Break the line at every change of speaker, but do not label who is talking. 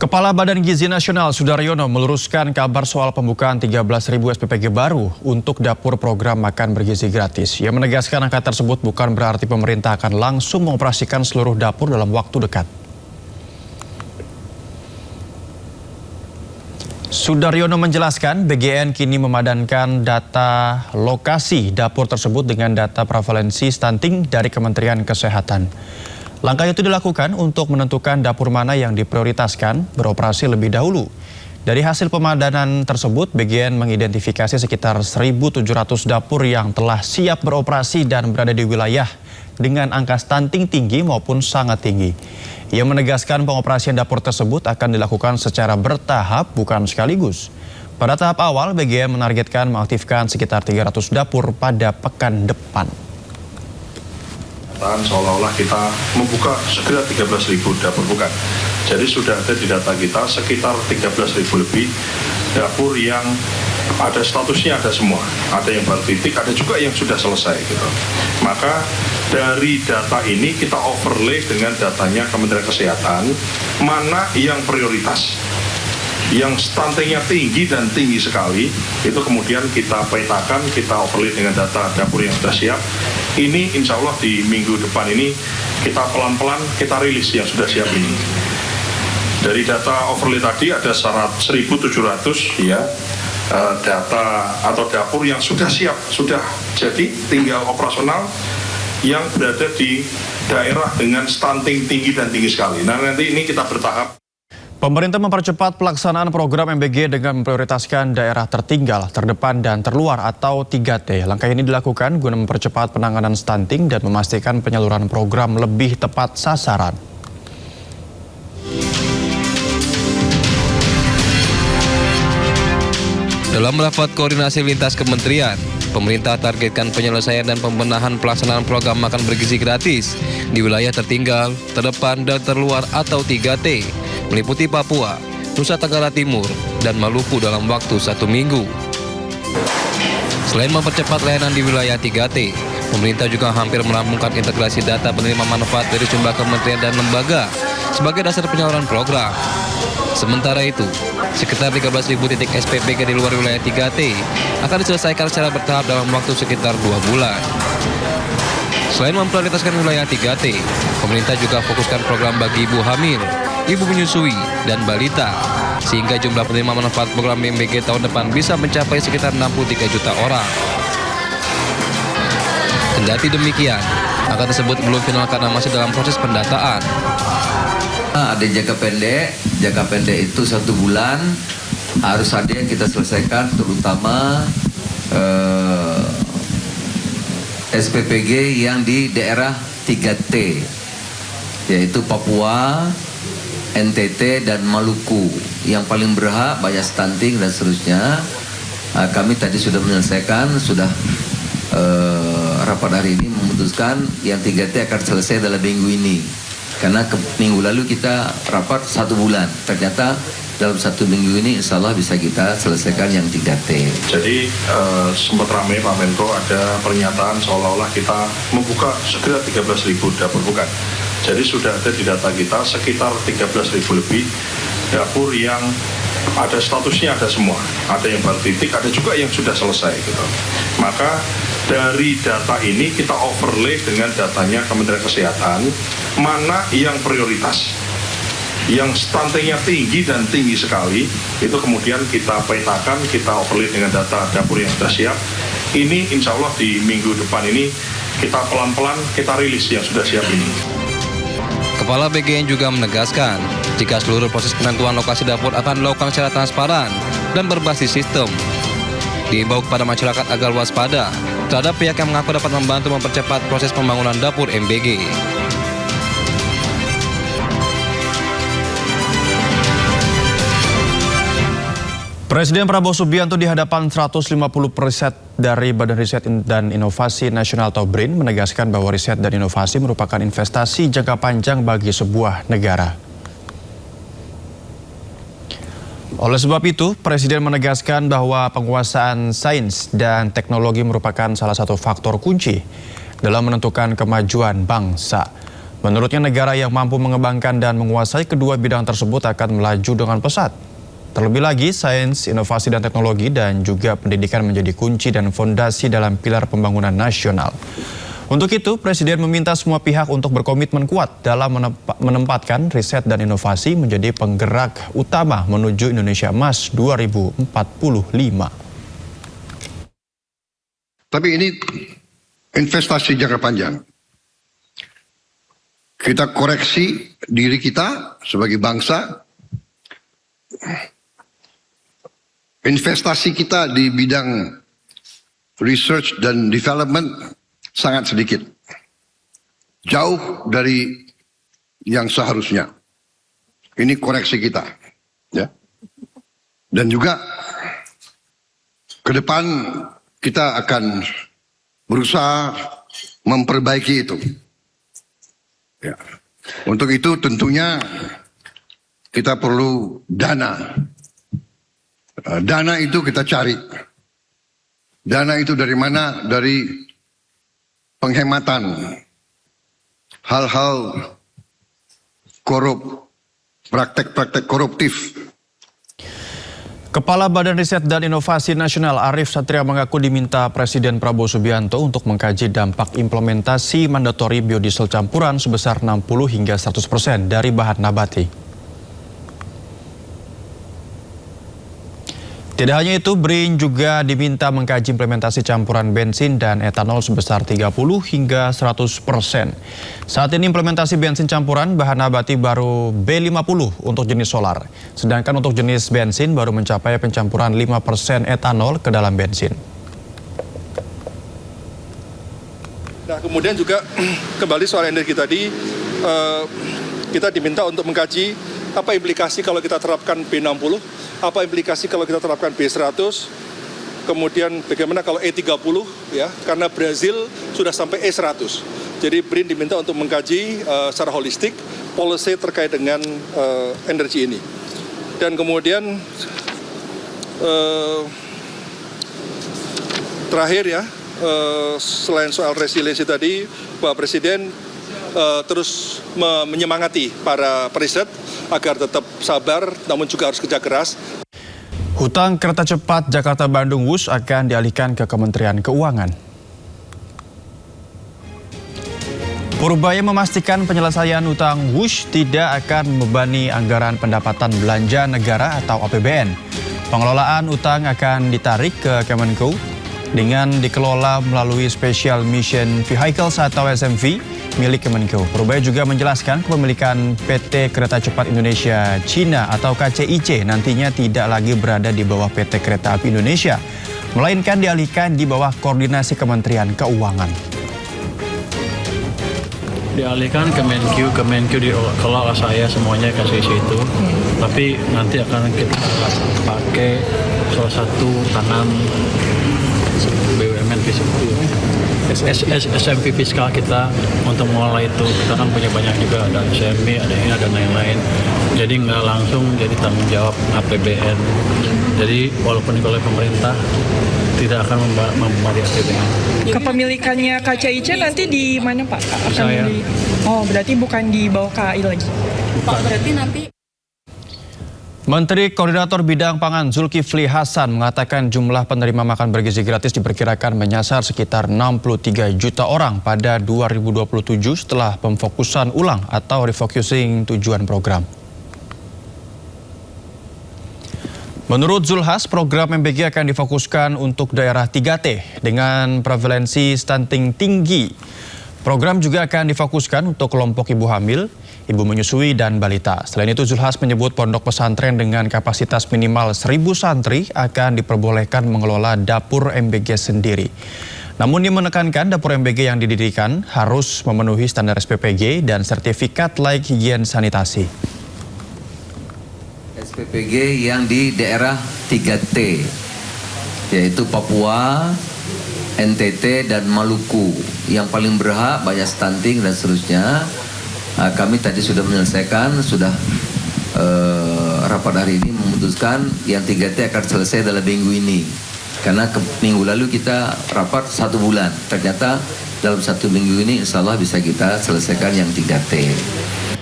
Kepala Badan Gizi Nasional Sudaryono meluruskan kabar soal pembukaan 13.000 SPPG baru untuk dapur program makan bergizi gratis. Ia menegaskan angka tersebut bukan berarti pemerintah akan langsung mengoperasikan seluruh dapur dalam waktu dekat. Sudaryono menjelaskan BGN kini memadankan data lokasi dapur tersebut dengan data prevalensi stunting dari Kementerian Kesehatan. Langkah itu dilakukan untuk menentukan dapur mana yang diprioritaskan beroperasi lebih dahulu. Dari hasil pemadanan tersebut, BGN mengidentifikasi sekitar 1.700 dapur yang telah siap beroperasi dan berada di wilayah dengan angka stunting tinggi maupun sangat tinggi. Ia menegaskan pengoperasian dapur tersebut akan dilakukan secara bertahap, bukan sekaligus. Pada tahap awal, BGN menargetkan mengaktifkan sekitar 300 dapur pada pekan depan.
Seolah-olah kita membuka segera 13.000 dapur, bukan. Jadi sudah ada di data kita sekitar 13.000 lebih dapur yang ada statusnya, ada semua. Ada yang baru titik, ada juga yang sudah selesai gitu. Maka dari data ini kita overlay dengan datanya Kementerian Kesehatan, mana yang prioritas. Yang stuntingnya tinggi dan tinggi sekali, itu kemudian kita petakan, kita overlay dengan data dapur yang sudah siap. Ini insya Allah di minggu depan ini kita pelan-pelan kita rilis yang sudah siap ini. Dari data overlay tadi ada 1.700 ya data atau dapur yang sudah siap, sudah jadi tinggal operasional yang berada di daerah dengan stunting tinggi dan tinggi sekali. Nah nanti ini kita bertahap.
Pemerintah mempercepat pelaksanaan program MBG dengan memprioritaskan daerah tertinggal, terdepan, dan terluar atau 3T. Langkah ini dilakukan guna mempercepat penanganan stunting dan memastikan penyaluran program lebih tepat sasaran.
Dalam rapat koordinasi lintas kementerian, pemerintah targetkan penyelesaian dan pembenahan pelaksanaan program makan bergizi gratis di wilayah tertinggal, terdepan, dan terluar atau 3T, meliputi Papua, Nusa Tenggara Timur, dan Maluku dalam waktu 1 minggu. Selain mempercepat layanan di wilayah 3T, pemerintah juga hampir merampungkan integrasi data penerima manfaat dari sejumlah kementerian dan lembaga sebagai dasar penyaluran program. Sementara itu, sekitar 13.000 titik SPPG di luar wilayah 3T akan diselesaikan secara bertahap dalam waktu sekitar 2 bulan. Selain memprioritaskan wilayah 3T, pemerintah juga fokuskan program bagi ibu hamil, ibu menyusui, dan balita, sehingga jumlah penerima manfaat program MBG tahun depan bisa mencapai sekitar 63 juta orang. Kendati demikian, angka tersebut belum final karena masih dalam proses pendataan.
Ada jangka pendek itu 1 bulan, harus ada yang kita selesaikan, terutama SPPG yang di daerah 3T, yaitu Papua, NTT, dan Maluku. Yang paling berhak, banyak stunting dan seterusnya. Kami tadi sudah menyelesaikan, sudah rapat hari ini memutuskan yang 3T akan selesai dalam minggu ini. Karena minggu lalu kita rapat 1 bulan, ternyata dalam 1 minggu ini insya Allah bisa kita selesaikan yang 3T.
Jadi sempat ramai Pak Menko ada pernyataan seolah-olah kita membuka segera 13.000 dapur, bukan. Jadi sudah ada di data kita sekitar 13.000 lebih dapur yang ada statusnya, ada semua. Ada yang baru titik, ada juga yang sudah selesai gitu. Maka dari data ini kita overlay dengan datanya Kementerian Kesehatan, mana yang prioritas. Yang stuntingnya tinggi dan tinggi sekali, itu kemudian kita petakan, kita overlay dengan data dapur yang sudah siap. Ini insya Allah di minggu depan ini kita pelan-pelan kita rilis yang sudah siap ini.
Kepala BGN juga menegaskan, jika seluruh proses penentuan lokasi dapur akan dilakukan secara transparan dan berbasis sistem. Diimbau kepada masyarakat agar waspada terhadap pihak yang mengaku dapat membantu mempercepat proses pembangunan dapur MBG.
Presiden Prabowo Subianto di hadapan 150 riset dari Badan Riset dan Inovasi Nasional atau BRIN menegaskan bahwa riset dan inovasi merupakan investasi jangka panjang bagi sebuah negara. Oleh sebab itu, Presiden menegaskan bahwa penguasaan sains dan teknologi merupakan salah satu faktor kunci dalam menentukan kemajuan bangsa. Menurutnya negara yang mampu mengembangkan dan menguasai kedua bidang tersebut akan melaju dengan pesat. Terlebih lagi, sains, inovasi dan teknologi dan juga pendidikan menjadi kunci dan fondasi dalam pilar pembangunan nasional. Untuk itu, Presiden meminta semua pihak untuk berkomitmen kuat dalam menempatkan riset dan inovasi menjadi penggerak utama menuju Indonesia Emas 2045.
Tapi ini investasi jangka panjang. Kita koreksi diri kita sebagai bangsa. Investasi kita di bidang research dan development sangat sedikit. Jauh dari yang seharusnya. Ini koreksi kita. Ya. Dan juga ke depan kita akan berusaha memperbaiki itu. Ya. Untuk itu tentunya kita perlu dana. Dana itu kita cari. Dana itu dari mana? Dari penghematan hal-hal korup, praktek-praktek koruptif.
Kepala Badan Riset dan Inovasi Nasional Arief Satria mengaku diminta Presiden Prabowo Subianto untuk mengkaji dampak implementasi mandatori biodiesel campuran sebesar 60 hingga 100% dari bahan nabati. Tidak hanya itu, BRIN juga diminta mengkaji implementasi campuran bensin dan etanol sebesar 30 hingga 100%. Saat ini implementasi bensin campuran bahan nabati baru B50 untuk jenis solar. Sedangkan untuk jenis bensin baru mencapai pencampuran 5% etanol ke dalam bensin.
Nah, kemudian juga kembali soal energi tadi, kita diminta untuk mengkaji apa implikasi kalau kita terapkan B60, apa implikasi kalau kita terapkan B100, kemudian bagaimana kalau E30 ya, karena Brazil sudah sampai E100. Jadi BRIN diminta untuk mengkaji secara holistik policy terkait dengan energi ini. Dan kemudian terakhir ya, selain soal resiliensi tadi, Pak Presiden terus menyemangati para periset agar tetap sabar namun juga harus kerja keras.
Hutang kereta cepat Jakarta-Bandung WUS akan dialihkan ke Kementerian Keuangan. Purbaya memastikan penyelesaian hutang WUS tidak akan membebani anggaran pendapatan belanja negara atau APBN. Pengelolaan utang akan ditarik ke Kemenko dengan dikelola melalui Special Mission Vehicles atau SMV milik Kemenko. Purbaya juga menjelaskan kepemilikan PT Kereta Cepat Indonesia Cina atau KCIC nantinya tidak lagi berada di bawah PT Kereta Api Indonesia, melainkan dialihkan di bawah koordinasi Kementerian Keuangan.
Dialihkan Kemenko dikelola saya semuanya KCIC itu, tapi nanti akan kita pakai salah satu tangan BUMN SMV fiskal kita untuk mengelola itu. Kita kan punya banyak juga, ada SMB, ada ini, ada lain-lain. Jadi nggak langsung jadi tanggung jawab APBN. Jadi walaupun oleh pemerintah tidak akan membebani APBN.
Kepemilikannya KCIC nanti di mana Pak?
Saya.
Oh, berarti bukan di bawah KAI lagi?
Pak, berarti nanti
Menteri Koordinator Bidang Pangan Zulkifli Hasan mengatakan jumlah penerima makan bergizi gratis diperkirakan menyasar sekitar 63 juta orang pada 2027 setelah pemfokusan ulang atau refocusing tujuan program. Menurut Zulhas, program MBG akan difokuskan untuk daerah 3T dengan prevalensi stunting tinggi. Program juga akan difokuskan untuk kelompok ibu hamil, ibu menyusui, dan balita. Selain itu, Zulhas menyebut pondok pesantren dengan kapasitas minimal 1.000 santri akan diperbolehkan mengelola dapur MBG sendiri. Namun dia menekankan dapur MBG yang didirikan harus memenuhi standar SPPG dan sertifikat layak higien sanitasi.
SPPG yang di daerah 3T, yaitu Papua, NTT, dan Maluku. Yang paling berhak, banyak stunting dan seterusnya. Kami tadi sudah menyelesaikan, rapat hari ini memutuskan yang 3T akan selesai dalam minggu ini. Karena minggu lalu kita rapat 1 bulan, ternyata dalam 1 minggu ini insya Allah bisa kita selesaikan yang 3T.